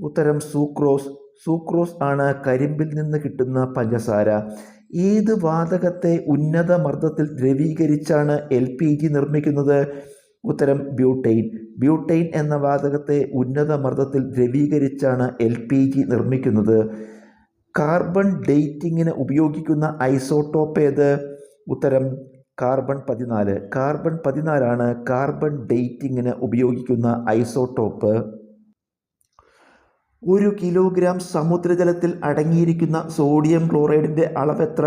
ഉത്തരം സൂക്രോസ്. സൂക്രോസ് ആണ് കരിമ്പിൽ നിന്ന് കിട്ടുന്ന പഞ്ചസാര. ഏത് വാതകത്തെ ഉന്നത മർദ്ദത്തിൽ ദ്രവീകരിച്ചാണ് LPG നിർമ്മിക്കുന്നത്? ഉത്തരം ബ്യൂട്ടെയിൻ. ബ്യൂട്ടെയിൻ എന്ന വാതകത്തെ ഉന്നത മർദ്ദത്തിൽ ദ്രവീകരിച്ചാണ് LPG നിർമ്മിക്കുന്നത്. കാർബൺ ഡേറ്റിങ്ങിന് ഉപയോഗിക്കുന്ന ഐസോട്ടോപ്പ് ഏത്? ഉത്തരം കാർബൺ 14. കാർബൺ 14 കാർബൺ ഡേറ്റിങ്ങിന് ഉപയോഗിക്കുന്ന ഐസോട്ടോപ്പ്. 1 കിലോഗ്രാം സമുദ്രജലത്തിൽ അടങ്ങിയിരിക്കുന്ന സോഡിയം ക്ലോറൈഡിൻ്റെ അളവെത്ര?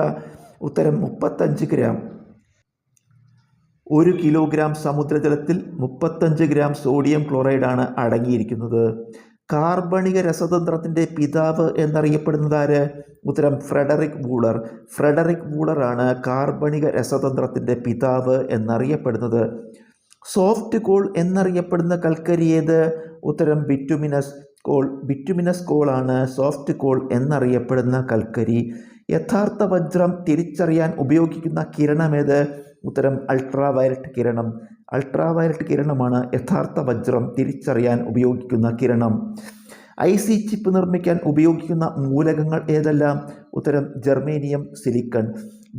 ഉത്തരം 35 ഗ്രാം. 1 കിലോഗ്രാം സമുദ്രജലത്തിൽ 35 ഗ്രാം സോഡിയം ക്ലോറൈഡാണ് അടങ്ങിയിരിക്കുന്നത്. കാർബണിക രസതന്ത്രത്തിൻ്റെ പിതാവ് എന്നറിയപ്പെടുന്നത് ആര്? ഉത്തരം ഫ്രെഡറിക് വൂളർ. ഫ്രെഡറിക് വൂളറാണ് കാർബണിക രസതന്ത്രത്തിൻ്റെ പിതാവ് എന്നറിയപ്പെടുന്നത്. സോഫ്റ്റ് കോൾ എന്നറിയപ്പെടുന്ന കൽക്കരി ഏത്? ഉത്തരം ബിറ്റുമിനസ് കോൾ. ബിറ്റുമിനസ് കോളാണ് സോഫ്റ്റ് കോൾ എന്നറിയപ്പെടുന്ന കൽക്കരി. യഥാർത്ഥ വജ്രം തിരിച്ചറിയാൻ ഉപയോഗിക്കുന്ന കിരണമേത്? ഉത്തരം അൾട്രാവയലറ്റ് കിരണം. അൾട്രാവയലറ്റ് കിരണമാണ് യഥാർത്ഥ വജ്രം തിരിച്ചറിയാൻ ഉപയോഗിക്കുന്ന കിരണം. IC ചിപ്പ് നിർമ്മിക്കാൻ ഉപയോഗിക്കുന്ന മൂലകങ്ങൾ ഏതെല്ലാം? ഉത്തരം ജർമേനിയം, സിലിക്കൺ.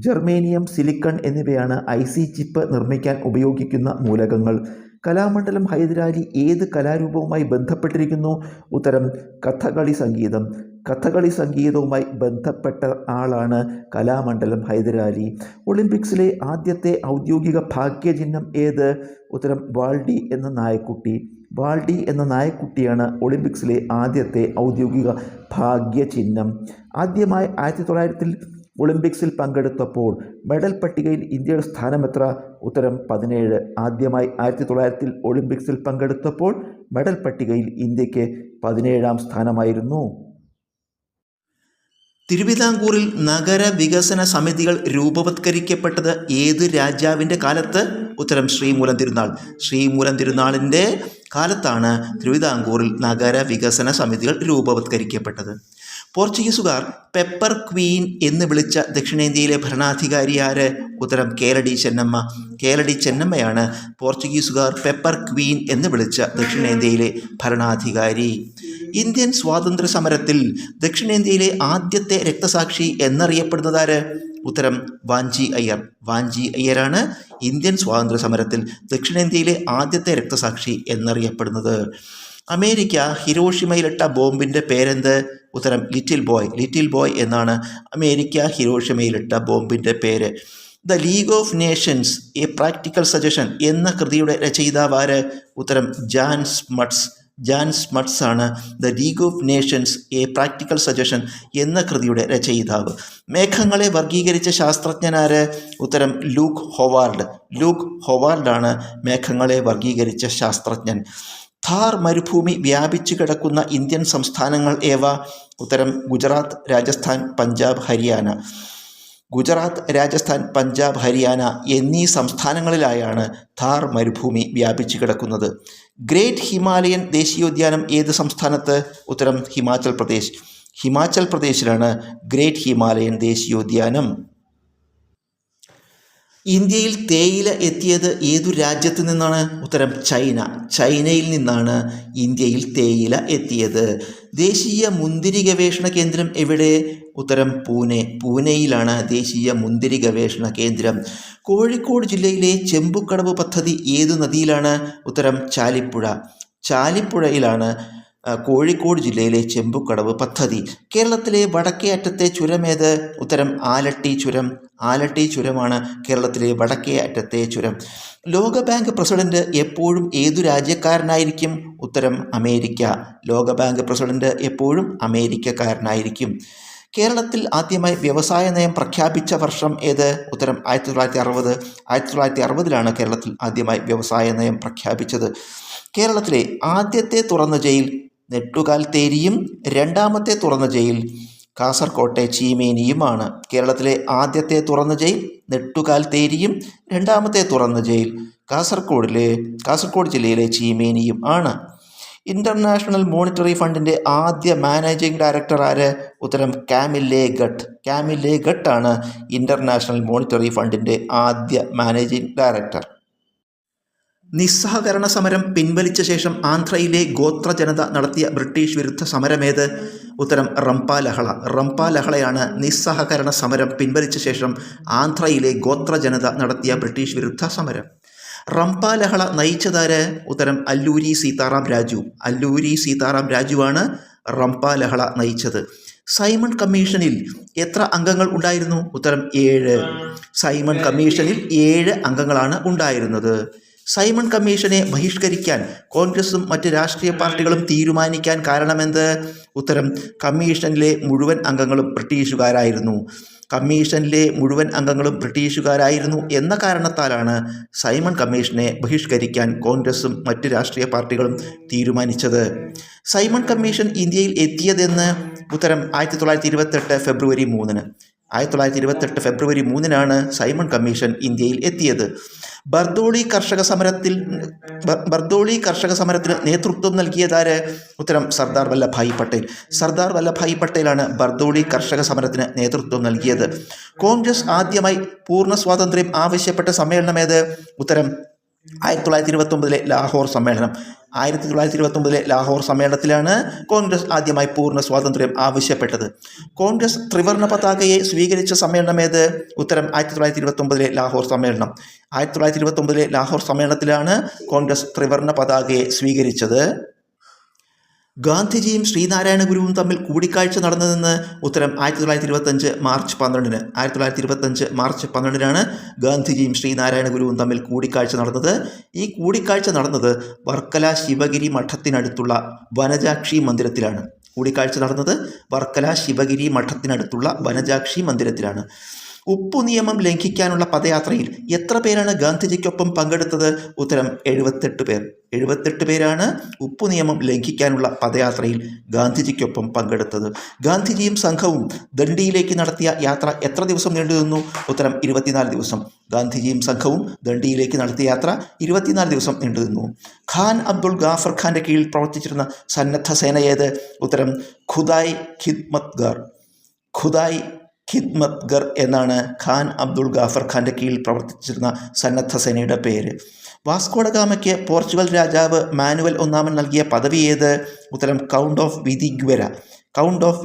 ജർമേനിയം, സിലിക്കൺ എന്നിവയാണ് IC ചിപ്പ് നിർമ്മിക്കാൻ ഉപയോഗിക്കുന്ന മൂലകങ്ങൾ. കലാമണ്ഡലം ഹൈദരാലി ഏത് കലാരൂപവുമായി ബന്ധപ്പെട്ടിരിക്കുന്നു? ഉത്തരം കഥകളി സംഗീതം. കഥകളി സംഗീതവുമായി ബന്ധപ്പെട്ട ആളാണ് കലാമണ്ഡലം ഹൈദരാലി. ഒളിമ്പിക്സിലെ ആദ്യത്തെ ഔദ്യോഗിക ഭാഗ്യചിഹ്നം ഏത്? ഉത്തരം വാൾഡി എന്ന നായക്കുട്ടി. വാൾഡി എന്ന നായക്കുട്ടിയാണ് ഒളിമ്പിക്സിലെ ആദ്യത്തെ ഔദ്യോഗിക ഭാഗ്യചിഹ്നം. ആദ്യമായി 1900 ഒളിമ്പിക്സിൽ പങ്കെടുത്തപ്പോൾ മെഡൽ പട്ടികയിൽ ഇന്ത്യയുടെ സ്ഥാനമെത്ര? ഉത്തരം 17. ആദ്യമായി 1900 ഒളിമ്പിക്സിൽ പങ്കെടുത്തപ്പോൾ മെഡൽ പട്ടികയിൽ ഇന്ത്യക്ക് 17ാം സ്ഥാനമായിരുന്നു. തിരുവിതാംകൂറിൽ നഗരവികസന സമിതികൾ രൂപവത്കരിക്കപ്പെട്ടത് ഏത് രാജാവിൻ്റെ കാലത്ത്? ഉത്തരം ശ്രീമൂലം തിരുനാൾ. ശ്രീമൂലം തിരുനാളിൻ്റെ കാലത്താണ് തിരുവിതാംകൂറിൽ നഗരവികസന സമിതികൾ രൂപവത്കരിക്കപ്പെട്ടത്. പോർച്ചുഗീസുകാർ പെപ്പർ ക്വീൻ എന്ന് വിളിച്ച ദക്ഷിണേന്ത്യയിലെ ഭരണാധികാരി ആര്? ഉത്തരം കേരടി ചെന്നമ്മ. കേരടി ചെന്നമ്മയാണ് പോർച്ചുഗീസുകാർ പെപ്പർ ക്വീൻ എന്ന് വിളിച്ച ദക്ഷിണേന്ത്യയിലെ ഭരണാധികാരി. ഇന്ത്യൻ സ്വാതന്ത്ര്യ സമരത്തിൽ ദക്ഷിണേന്ത്യയിലെ ആദ്യത്തെ രക്തസാക്ഷി എന്നറിയപ്പെടുന്നത് ആര്? ഉത്തരം വാഞ്ചി അയ്യർ. വാഞ്ചി അയ്യരാണ് ഇന്ത്യൻ സ്വാതന്ത്ര്യ സമരത്തിൽ ദക്ഷിണേന്ത്യയിലെ ആദ്യത്തെ രക്തസാക്ഷി എന്നറിയപ്പെടുന്നത്. അമേരിക്ക ഹിരോഷിമയിലിട്ട ബോംബിൻ്റെ പേരെന്ത്? ഉത്തരം ലിറ്റിൽ ബോയ്. ലിറ്റിൽ ബോയ് എന്നാണ് അമേരിക്ക ഹിരോഷിമയിലിട്ട ബോംബിൻ്റെ പേര്. The league of Nations A practical suggestion എന്ന കൃതിയുടെ രചയിതാവ് ആര്? ഉത്തരം ജാൻ സ്മട്സ്. ജാൻ സ്മട്സ് ആണ് the league of Nations A practical suggestion എന്ന കൃതിയുടെ രചയിതാവ്. മേഘങ്ങളെ വർഗീകരിച്ച ശാസ്ത്രജ്ഞനാര്? ഉത്തരം ലൂക്ക് ഹൊവാർഡ്. ലൂക്ക് ഹൊവാർഡാണ് മേഘങ്ങളെ വർഗീകരിച്ച ശാസ്ത്രജ്ഞൻ. ഥാർ മരുഭൂമി വ്യാപിച്ചു കിടക്കുന്ന ഇന്ത്യൻ സംസ്ഥാനങ്ങൾ ഏവ? ഉത്തരം ഗുജറാത്ത്, രാജസ്ഥാൻ, പഞ്ചാബ്, ഹരിയാന. ഗുജറാത്ത്, രാജസ്ഥാൻ, പഞ്ചാബ്, ഹരിയാന എന്നീ സംസ്ഥാനങ്ങളിലായാണ് ഥാർ മരുഭൂമി വ്യാപിച്ചു കിടക്കുന്നത്. ഗ്രേറ്റ് ഹിമാലയൻ ദേശീയോദ്യാനം ഏത് സംസ്ഥാനത്ത്? ഉത്തരം ഹിമാചൽ പ്രദേശ്. ഹിമാചൽ പ്രദേശിലാണ് ഗ്രേറ്റ് ഹിമാലയൻ ദേശീയോദ്യാനം. ഇന്ത്യയിൽ തേയില എത്തിയത് ഏതു രാജ്യത്ത് നിന്നാണ്? ഉത്തരം ചൈന. ചൈനയിൽ നിന്നാണ് ഇന്ത്യയിൽ തേയില എത്തിയത്. ദേശീയ മുന്തിരി ഗവേഷണ കേന്ദ്രം എവിടെ? ഉത്തരം പൂനെ. പൂനെയിലാണ് ദേശീയ മുന്തിരി ഗവേഷണ കേന്ദ്രം. കോഴിക്കോട് ജില്ലയിലെ ചെമ്പുക്കടവ് പദ്ധതി ഏതു നദിയിലാണ്? ഉത്തരം ചാലിപ്പുഴ. ചാലിപ്പുഴയിലാണ് കോഴിക്കോട് ജില്ലയിലെ ചെമ്പുക്കടവ് പദ്ധതി. കേരളത്തിലെ വടക്കേ അറ്റത്തെ ചുരമേത്? ഉത്തരം ആലട്ടി ചുരം. ആലട്ടി ചുരമാണ് കേരളത്തിലെ വടക്കേ അറ്റത്തെ ചുരം. ലോകബാങ്ക് പ്രസിഡന്റ് എപ്പോഴും ഏതു രാജ്യക്കാരനായിരിക്കും? ഉത്തരം അമേരിക്ക. ലോകബാങ്ക് പ്രസിഡന്റ് എപ്പോഴും അമേരിക്കക്കാരനായിരിക്കും. കേരളത്തിൽ ആദ്യമായി വ്യവസായ നയം പ്രഖ്യാപിച്ച വർഷം ഏത്? ഉത്തരം 1960. 1960 കേരളത്തിൽ ആദ്യമായി വ്യവസായ നയം പ്രഖ്യാപിച്ചത്. കേരളത്തിലെ ആദ്യത്തെ തുറന്ന ജയിൽ നെട്ടുകാൽ തേരിയും രണ്ടാമത്തെ തുറന്ന ജയിൽ കാസർകോട്ടെ ചീമേനിയുമാണ്. കേരളത്തിലെ ആദ്യത്തെ തുറന്ന ജയിൽ നെട്ടുകാൽ തേരിയും രണ്ടാമത്തെ തുറന്ന ജയിൽ കാസർഗോഡ് ജില്ലയിലെ ചീമേനിയും ആണ്. ഇൻ്റർനാഷണൽ മോണിറ്ററി ഫണ്ടിൻ്റെ ആദ്യ മാനേജിംഗ് ഡയറക്ടർ ആര്? ഉത്തരം കാമില്ലേ ഗട്ട്. കാമില്ലേ ഗട്ടാണ് ഇൻ്റർനാഷണൽ മോണിറ്ററി ഫണ്ടിൻ്റെ ആദ്യ മാനേജിംഗ് ഡയറക്ടർ. നിസ്സഹകരണ സമരം പിൻവലിച്ച ശേഷം ആന്ധ്രയിലെ ഗോത്ര ജനത നടത്തിയ ബ്രിട്ടീഷ് വിരുദ്ധ സമരമേത്? ഉത്തരം റംപാ ലഹള. റംപാ ലഹളയാണ് നിസ്സഹകരണ സമരം പിൻവലിച്ച ശേഷം ആന്ധ്രയിലെ ഗോത്ര ജനത നടത്തിയ ബ്രിട്ടീഷ് വിരുദ്ധ സമരം. റംപാ ലഹള നയിച്ചതാര്? ഉത്തരം അല്ലൂരി സീതാറാം രാജു. അല്ലൂരി സീതാറാം രാജുവാണ് റംപാ ലഹള നയിച്ചത്. സൈമൺ കമ്മീഷനിൽ എത്ര അംഗങ്ങൾ ഉണ്ടായിരുന്നു? ഉത്തരം 7. സൈമൺ കമ്മീഷനിൽ 7 അംഗങ്ങളാണ് ഉണ്ടായിരുന്നത്. സൈമൺ കമ്മീഷനെ ബഹിഷ്കരിക്കാൻ കോൺഗ്രസും മറ്റ് രാഷ്ട്രീയ പാർട്ടികളും തീരുമാനിക്കാൻ കാരണമെന്ത്? ഉത്തരം കമ്മീഷനിലെ മുഴുവൻ അംഗങ്ങളും ബ്രിട്ടീഷുകാരായിരുന്നു. കമ്മീഷനിലെ മുഴുവൻ അംഗങ്ങളും ബ്രിട്ടീഷുകാരായിരുന്നു എന്ന കാരണത്താലാണ് സൈമൺ കമ്മീഷനെ ബഹിഷ്കരിക്കാൻ കോൺഗ്രസും മറ്റ് രാഷ്ട്രീയ പാർട്ടികളും തീരുമാനിച്ചത്. സൈമൺ കമ്മീഷൻ ഇന്ത്യയിൽ എത്തിയതെന്ന്? ഉത്തരം 1928 ഫെബ്രുവരി 3. 1928 ഫെബ്രുവരി 3 സൈമൺ കമ്മീഷൻ ഇന്ത്യയിൽ എത്തിയത്. ബർദോളി കർഷക സമരത്തിന് നേതൃത്വം നൽകിയതാര്? ഉത്തരം സർദാർ വല്ലഭായ് പട്ടേൽ. സർദാർ വല്ലഭായ് പട്ടേലാണ് ബർദോളി കർഷക സമരത്തിന് നേതൃത്വം നൽകിയത്. കോൺഗ്രസ് ആദ്യമായി പൂർണ്ണ സ്വാതന്ത്ര്യം ആവശ്യപ്പെട്ട സമ്മേളനമേത്? ഉത്തരം 1929 ലാഹോർ സമ്മേളനം. 1929 ലാഹോർ സമ്മേളനത്തിലാണ് കോൺഗ്രസ് ആദ്യമായി പൂർണ്ണ സ്വാതന്ത്ര്യം ആവശ്യപ്പെട്ടത്. കോൺഗ്രസ് ത്രിവർണ്ണ പതാകയെ സ്വീകരിച്ച സമ്മേളനമേത്? ഉത്തരം 1929 ലാഹോർ സമ്മേളനം. 1929 ലാഹോർ സമ്മേളനത്തിലാണ് കോൺഗ്രസ് ത്രിവർണ്ണ പതാകയെ സ്വീകരിച്ചത്. ഗാന്ധിജിയും ശ്രീനാരായണ ഗുരുവും തമ്മിൽ കൂടിക്കാഴ്ച നടന്നതെന്ന്? ഉത്തരം 1925 മാർച്ച് 12. 1925 മാർച്ച് 12 ഗാന്ധിജിയും ശ്രീനാരായണ ഗുരുവും തമ്മിൽ കൂടിക്കാഴ്ച നടന്നത്. ഈ കൂടിക്കാഴ്ച നടന്നത് വർക്കല ശിവഗിരി മഠത്തിനടുത്തുള്ള വനജാക്ഷി മന്ദിരത്തിലാണ്. കൂടിക്കാഴ്ച നടന്നത് വർക്കല ശിവഗിരി മഠത്തിനടുത്തുള്ള വനജാക്ഷി മന്ദിരത്തിലാണ്. ഉപ്പു നിയമം ലംഘിക്കാനുള്ള പദയാത്രയിൽ എത്ര പേരാണ് ഗാന്ധിജിക്കൊപ്പം പങ്കെടുത്തത്? ഉത്തരം 78 പേർ. 78 പേരാണ് ഉപ്പു നിയമം ലംഘിക്കാനുള്ള പദയാത്രയിൽ ഗാന്ധിജിക്കൊപ്പം പങ്കെടുത്തത്. ഗാന്ധിജിയും സംഘവും ദണ്ഡിയിലേക്ക് നടത്തിയ യാത്ര എത്ര ദിവസം നീണ്ടുനിന്നു? ഉത്തരം 24 ദിവസം. ഗാന്ധിജിയും സംഘവും ദണ്ഡിയിലേക്ക് നടത്തിയ യാത്ര 24 ദിവസം നീണ്ടുനിന്നു. ഖാൻ അബ്ദുൾ ഗാഫർ ഖാൻ്റെ കീഴിൽ പ്രവർത്തിച്ചിരുന്ന സന്നദ്ധ സേന ഏത്? ഉത്തരം ഖുദായ് ഖിദ്മത്ഗർ എന്നാണ് ഖാൻ അബ്ദുൾ ഗാഫർ ഖാൻ്റെ കീഴിൽ പ്രവർത്തിച്ചിരുന്ന സന്നദ്ധ സേനയുടെ പേര്. വാസ്കോഡ ഗാമയ്ക്ക് പോർച്ചുഗൽ രാജാവ് മാനുവൽ 1 നൽകിയ പദവി ഏത്? ഉത്തരം കൗണ്ട് ഓഫ്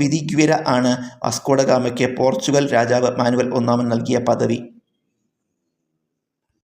വിദിഗ്വെര ആണ് വാസ്കോഡ ഗാമയ്ക്ക് പോർച്ചുഗൽ രാജാവ് മാനുവൽ 1 നൽകിയ പദവി.